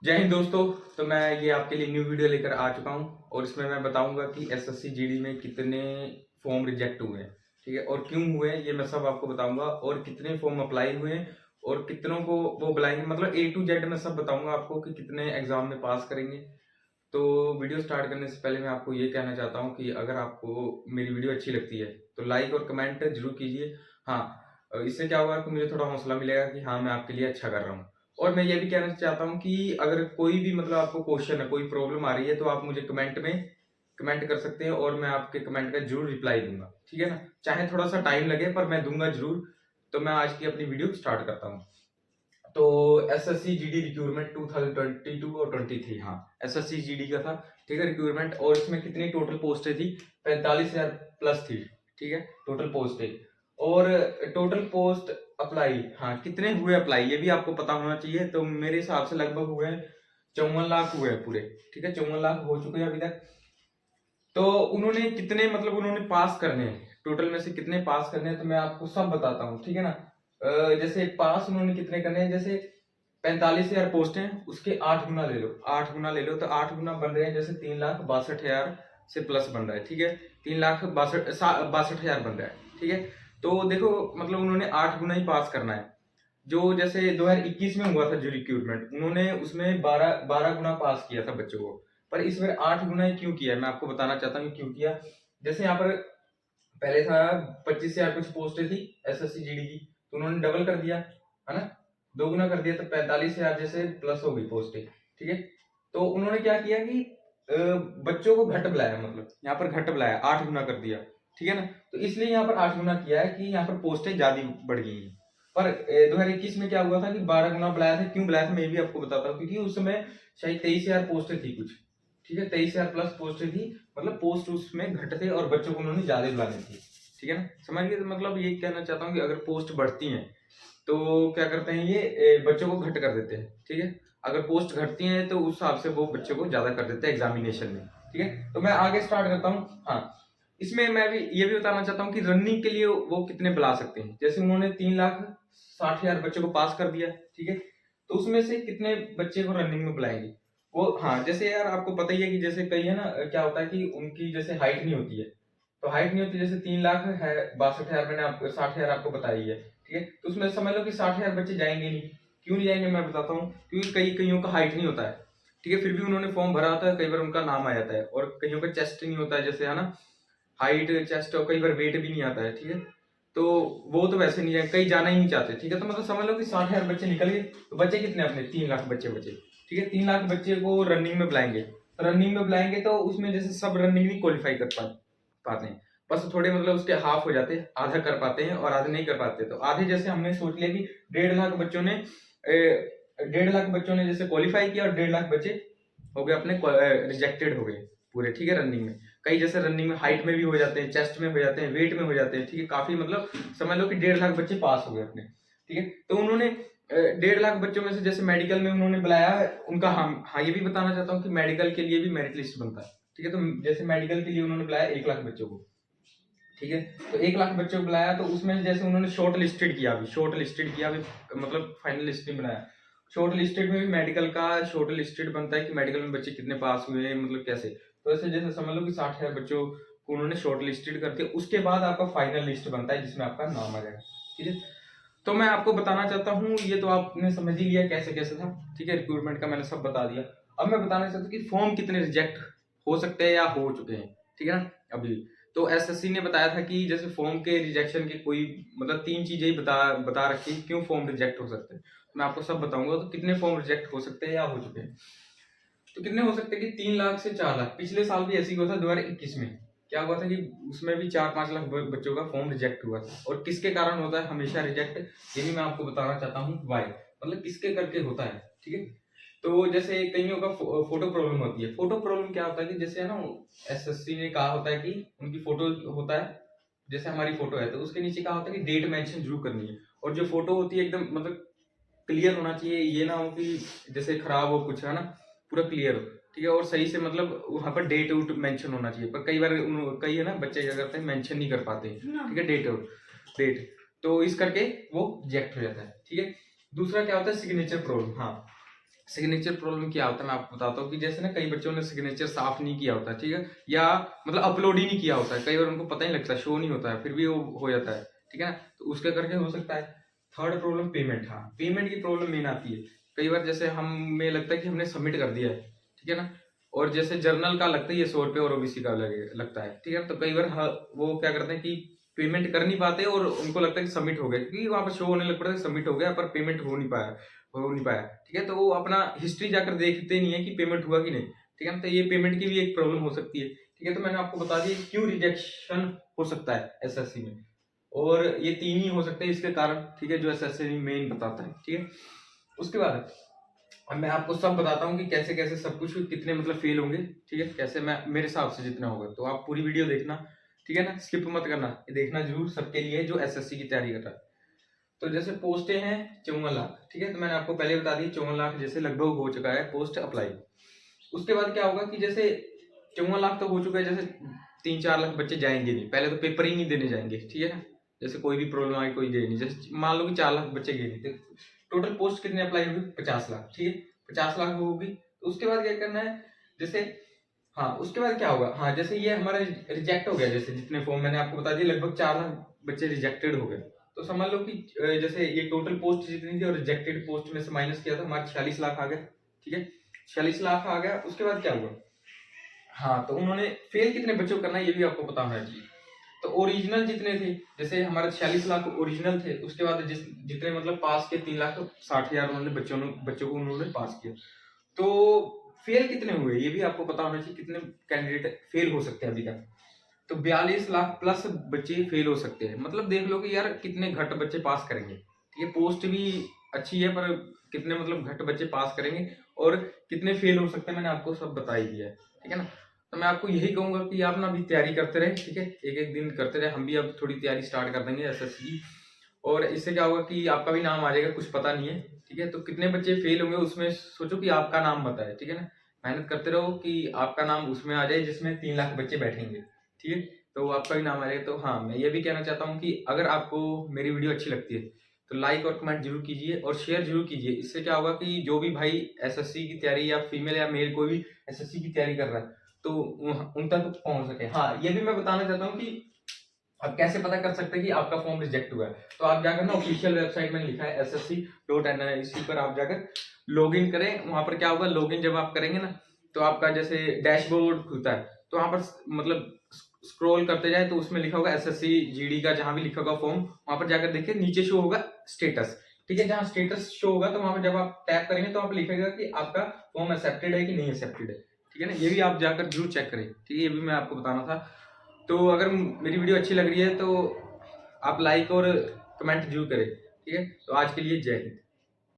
जय हिंद दोस्तों। तो मैं ये आपके लिए न्यू वीडियो लेकर आ चुका हूँ और इसमें मैं बताऊंगा कि एसएससी जीडी में कितने फॉर्म रिजेक्ट हुए हैं, ठीक है, और क्यों हुए हैं ये मैं सब आपको बताऊंगा, और कितने फॉर्म अप्लाई हुए हैं और कितनों को वो बुलाएंगे, मतलब ए टू जेड मैं सब बताऊंगा आपको कि कितने एग्जाम में पास करेंगे। तो वीडियो स्टार्ट करने से पहले मैं आपको ये कहना चाहता हूँ कि अगर आपको मेरी वीडियो अच्छी लगती है तो लाइक और कमेंट जरूर कीजिए। हाँ, इससे क्या होगा कि मुझे थोड़ा हौसला मिलेगा कि हाँ मैं आपके लिए अच्छा कर रहा हूँ। और मैं ये भी कहना चाहता हूँ कि अगर कोई भी मतलब आपको क्वेश्चन है, कोई प्रॉब्लम आ रही है, तो आप मुझे कमेंट में कमेंट कर सकते हैं और मैं आपके कमेंट का जरूर रिप्लाई दूंगा, ठीक है ना। चाहे थोड़ा सा टाइम लगे पर मैं दूंगा जरूर। तो मैं आज की अपनी वीडियो स्टार्ट करता हूँ। तो एसएससी जीडी रिक्रूटमेंट 2022 और 23, हाँ एसएससी जीडी का था, ठीक है, रिक्रूटमेंट। और इसमें कितनी टोटल पोस्टें थी? 45,000 प्लस थी, ठीक है, टोटल पोस्टें। और टोटल पोस्ट अप्लाई, हाँ कितने हुए अप्लाई ये भी आपको पता होना चाहिए। तो मेरे हिसाब से लगभग हुए 54 लाख हुए हैं पूरे, ठीक है, 54 लाख हो चुके हैं अभी तक। तो उन्होंने कितने मतलब उन्होंने पास करने हैं, टोटल में से कितने पास करने हैं, तो मैं आपको सब बताता हूँ, ठीक है ना। जैसे पास उन्होंने कितने करने हैं, जैसे 45,000 पोस्ट हैं, उसके 8 गुना ले लो, 8 गुना ले लो, तो 8 गुना बन रहे हैं जैसे 3,62,000 से प्लस बन रहा है, ठीक है, 3,62,000 बन रहा है, ठीक है। तो देखो मतलब उन्होंने 8 गुना ही पास करना है। जो जैसे 2021 में हुआ था जो रिक्रूटमेंट, उन्होंने उसमें 12 गुना पास किया था बच्चों को, पर इस बार 8 गुना ही क्यों किया है मैं आपको बताना चाहता हूँ क्यों किया। जैसे यहाँ पर पहले था 25,000 कुछ पोस्टें थी एसएससी जीडी की, तो उन्होंने डबल कर दिया, है ना, 2 गुना कर दिया, तो 45,000 जैसे प्लस हो गई पोस्टें, ठीक है। तो उन्होंने क्या किया कि बच्चों को घट बुलाया, मतलब यहाँ पर घट बुलाया, 8 गुना कर दिया, ठीक है ना। तो इसलिए यहाँ पर 8 गुना किया है कि यहाँ पर पोस्टें ज्यादा बढ़ गई हैं। पर 2021 में क्या हुआ था कि 12 गुना बुलाया था। क्यों बुलाया था मैं भी आपको बताता हूँ, क्योंकि उस समय शायद 23,000 पोस्टें थी कुछ, ठीक है, 23,000 प्लस पोस्टें थी, मतलब पोस्ट उसमें घट थे और बच्चों को उन्होंने ज्यादा बुलानी थी, ठीक है ना, समझ गए। तो मतलब ये कहना चाहता हूँ कि अगर पोस्ट बढ़ती हैं तो क्या करते हैं ये बच्चों को घट कर देते हैं, ठीक है। अगर पोस्ट घटती हैं तो उस हिसाब से वो बच्चों को ज्यादा कर देते हैं एग्जामिनेशन में, ठीक है। तो मैं आगे स्टार्ट करता हूँ। हाँ, इसमें मैं भी ये भी बताना चाहता हूँ कि रनिंग के लिए वो कितने बुला सकते हैं। जैसे उन्होंने 3,60,000 बच्चों को पास कर दिया, ठीक है, तो उसमें से कितने बच्चे को रनिंग में बुलाएंगे वो। हाँ, जैसे यार आपको पता ही है कि जैसे कई है ना, क्या होता है कि उनकी जैसे हाइट नहीं होती है, तो हाइट नहीं होती, जैसे 3 लाख है, 62,000 मैंने आपको 60,000 आपको बताई है, ठीक है। तो उसमें समझ लो कि 60,000 बच्चे जाएंगे नहीं। क्यों नहीं जाएंगे मैं बताता हूँ, क्योंकि कईयों का हाइट नहीं होता है, ठीक है, फिर भी उन्होंने फॉर्म भरा होता है, कई बार उनका नाम आ जाता है, और कईयों का चेस्ट नहीं होता है, जैसे है ना, हाइट चेस्ट, और कई बार वेट भी नहीं आता है, ठीक है। तो वो तो वैसे नहीं जाए, कई जाना ही नहीं चाहते, ठीक है। तो मतलब समझ लो कि 60,000 बच्चे निकल गए, तो बच्चे कितने अपने 3 लाख बच्चे बचे, ठीक है। 3 लाख बच्चे को रनिंग में बुलाएंगे, तो रनिंग में बुलाएंगे तो उसमें जैसे सब रनिंग नहीं क्वालिफाई कर पाते हैं, बस थोड़े मतलब उसके हाफ हो जाते हैं, आधा कर पाते हैं और आधे नहीं कर पाते। तो आधे जैसे हमने सोच लिया कि 1.5 लाख बच्चों ने 1.5 लाख बच्चों ने जैसे क्वालिफाई किया और 1.5 लाख बच्चे हो गए अपने रिजेक्टेड हो गए पूरे, ठीक है, रनिंग में। कई जैसे रनिंग में हाइट में भी हो जाते हैं, चेस्ट में हो जाते हैं, वेट में हो जाते हैं, ठीक है, काफी मतलब समझ लो कि 1.5 लाख बच्चे पास हो गए अपने, ठीक है। तो उन्होंने 1.5 लाख बच्चों में से जैसे मेडिकल में उन्होंने बुलाया उनका, हाँ ये भी बताना चाहता हूँ कि मेडिकल के लिए भी मेरिट लिस्ट बनता है, ठीक है। तो जैसे मेडिकल के लिए उन्होंने बुलाया 1 लाख बच्चों को, ठीक है। तो 1 लाख बच्चों को बुलाया, तो उसमें जैसे उन्होंने शॉर्ट लिस्टेड किया, अभी शॉर्ट लिस्टेड किया, अभी मतलब फाइनल लिस्ट नहीं बनाया। शॉर्ट लिस्टेड में भी मेडिकल का शॉर्ट लिस्टेड बनता है कि मेडिकल में बच्चे कितने पास हुए हैं, मतलब कैसे। तो ऐसे जैसे समझ लो कि 60,000 बच्चों को उन्होंने शॉर्ट लिस्टेड करके उसके बाद आपका फाइनल लिस्ट बनता है जिसमें आपका नाम आ जाएगा, ठीक है। तो मैं आपको बताना चाहता हूँ, ये तो आपने समझ ही लिया कैसे कैसे था, ठीक है, रिक्रूटमेंट का मैंने सब बता दिया। अब मैं बताना चाहता हूँ कि फॉर्म कितने रिजेक्ट हो सकते हैं या हो चुके हैं, ठीक है ना, अभी। तो एसएससी ने बताया था कि जैसे फॉर्म के रिजेक्शन के कोई मतलब 3 चीजें ही बता रखी है क्यों फॉर्म रिजेक्ट हो सकते हैं। मैं आपको सब बताऊंगा। तो कितने फॉर्म रिजेक्ट हो सकते हैं या हो चुके हैं, तो कितने हो सकते हैं कि 3 लाख से 4 लाख। पिछले साल भी ऐसे ही हुआ था 2021 में, क्या हुआ था कि उसमें भी 4-5 लाख बच्चों का फॉर्म रिजेक्ट हुआ था। और किसके कारण होता है हमेशा रिजेक्ट, ये भी मैं आपको बताना चाहता हूँ वाई, मतलब किसके करके होता है, ठीक है। तो जैसे कईयों का फोटो प्रॉब्लम होती है। फोटो प्रॉब्लम क्या होता है कि जैसे है ना, एसएससी ने कहा होता है कि उनकी फोटो होता है, जैसे हमारी फोटो है तो उसके नीचे कहा होता है कि डेट मेंशन जरूर करनी है, और जो फोटो होती है एकदम मतलब क्लियर होना चाहिए, ये ना हो कि जैसे खराब हो कुछ, है ना, पूरा क्लियर हो, ठीक है। और सही से मतलब वहां पर डेट उट मेंशन होना चाहिए, पर कई बार कई है ना बच्चे क्या करते हैं मेंशन नहीं कर पाते, ठीक है, डेट, तो इस करके वो रिजेक्ट हो जाता है, ठीक है। दूसरा क्या होता है सिग्नेचर प्रॉब्लम। हाँ, सिग्नेचर प्रॉब्लम क्या होता है मैं आपको बताता हूँ कि जैसे ना कई बच्चों ने सिग्नेचर साफ नहीं किया होता, ठीक है, या मतलब अपलोड ही नहीं किया होता है, कई बार उनको पता ही नहीं लगता, शो नहीं होता है, फिर भी वो हो जाता है, ठीक है ना। तो उसके करके हो सकता है। थर्ड प्रॉब्लम पेमेंट, हाँ पेमेंट की प्रॉब्लम मेन आती है। कई बार जैसे हमें लगता है कि हमने सबमिट कर दिया है, ठीक है ना, और जैसे जर्नल का लगता है ये 100 रुपये और ओबीसी का लगता है, ठीक है। तो कई बार वो क्या करते हैं कि पेमेंट कर नहीं पाते और उनको लगता है कि सबमिट हो गया, क्योंकि वहाँ पर शो होने लग पड़ा है सबमिट हो गया, पर पेमेंट हो नहीं पाया, ठीक है। तो वो अपना हिस्ट्री जाकर देखते नहीं है कि पेमेंट हुआ कि नहीं, ठीक है ना। तो ये पेमेंट की भी एक प्रॉब्लम हो सकती है, ठीक है। तो मैंने आपको बता दिया क्यों रिजेक्शन हो सकता है एसएससी में, और ये 3 ही हो सकते हैं इसके कारण, ठीक है, जो एसएससी मेन बताता है, ठीक है। उसके बाद अब मैं आपको सब बताता हूँ कि कैसे कैसे सब कुछ कितने मतलब फेल होंगे, ठीक है, कैसे मैं मेरे हिसाब से जितना होगा। तो आप पूरी वीडियो देखना, ठीक है ना, स्किप मत करना, ये देखना जरूर सबके लिए जो एसएससी की तैयारी कर रहा है। तो जैसे पोस्टें हैं 54 लाख, ठीक है, तो मैंने आपको पहले बता दी 54 लाख जैसे लगभग हो चुका है पोस्ट अप्लाई। उसके बाद क्या होगा कि जैसे 54 लाख तो हो चुका है, जैसे 3-4 लाख बच्चे जाएंगे नहीं, पहले तो पेपर ही नहीं देने जाएंगे, ठीक है ना। जैसे कोई भी प्रॉब्लम आई कोई दे नहीं, जैसे मान लो कि 4 लाख बच्चे गए नहीं, तो टोटल पोस्ट कितने अप्लाई होगी 50 लाख, ठीक है, 50 लाख होगी। तो उसके बाद क्या करना है, जैसे हाँ उसके बाद क्या होगा, हाँ जैसे ये हमारा रिजेक्ट हो गया, जैसे जितने फॉर्म मैंने आपको बता दिए लगभग 4 लाख बच्चे रिजेक्टेड हो गए। तो समझ लो कि जैसे ये टोटल पोस्ट जितनी थी और रिजेक्टेड पोस्ट में से माइनस किया था हमारे 46 लाख आ गए, ठीक है, 46 लाख आ गया। उसके बाद क्या हुआ, हाँ तो उन्होंने फेल कितने बच्चों को करना है ये भी आपको पता होना चाहिए। तो ओरिजिनल जितने थे, जैसे हमारे 46 लाख ओरिजिनल थे, उसके बाद जितने मतलब पास के 3,60,000 उन्होंने बच्चों को उन्होंने पास किया। तो फेल कितने हुए ये भी आपको पता होना चाहिए, कितने कैंडिडेट फेल हो सकते हैं अभी तक। तो 42 लाख प्लस बच्चे फेल हो सकते हैं, मतलब देख लो कि यार कितने घट बच्चे पास करेंगे, ठीक है। पोस्ट भी अच्छी है पर कितने मतलब घट बच्चे पास करेंगे और कितने फेल हो सकते हैं मैंने आपको सब बता ही दिया है, ठीक है ना। तो मैं आपको यही कहूंगा कि आप ना अभी तैयारी करते रहे, ठीक है, एक एक दिन करते रहे, हम भी अब थोड़ी तैयारी स्टार्ट कर देंगे एसएससी की। और इससे क्या होगा कि आपका भी नाम आ जाएगा, कुछ पता नहीं है, ठीक है। तो कितने बच्चे फेल होंगे उसमें सोचो कि आपका नाम बताए, ठीक है ना। मेहनत करते रहो कि आपका नाम उसमें आ जाए जिसमें 3 लाख बच्चे बैठेंगे, ठीक है। तो आपका भी नाम आ जाएगा। तो हाँ मैं ये भी कहना चाहता हूँ कि अगर आपको मेरी वीडियो अच्छी लगती है तो लाइक और कमेंट जरूर कीजिए और शेयर जरूर कीजिए। इससे क्या होगा कि जो भी भाई एसएससी की तैयारी या फीमेल या मेल कोई भी एसएससी की तैयारी कर रहा है तो उन तक पहुंच सके। हाँ ये भी मैं बताना चाहता हूँ कि आप कैसे पता कर सकते हैं कि आपका फॉर्म रिजेक्ट हुआ है। तो आप जाकर ना ऑफिशियल वेबसाइट में लिखा है ssc.nic पर आप जाकर लॉग इन करें। वहां पर क्या होगा, लॉग इन जब आप करेंगे ना तो आपका जैसे डैशबोर्ड खुलता है, तो वहां पर मतलब स्क्रॉल करते जाए तो उसमें लिखा होगा एसएससी जीडी का, जहां भी लिखा होगा फॉर्म वहां पर जाकर देखिए नीचे शो होगा स्टेटस, ठीक है। जहां स्टेटस शो होगा तो वहां पर जब आप टैप करेंगे तो आप लिखेगा कि आपका फॉर्म एक्सेप्टेड है कि नहीं एक्सेप्टेड है, ठीक है ना। ये भी आप जाकर जरूर चेक करें, ठीक है, ये भी मैं आपको बताना था। तो अगर मेरी वीडियो अच्छी लग रही है तो आप लाइक और कमेंट जरूर करें, ठीक है। तो आज के लिए जय हिंद।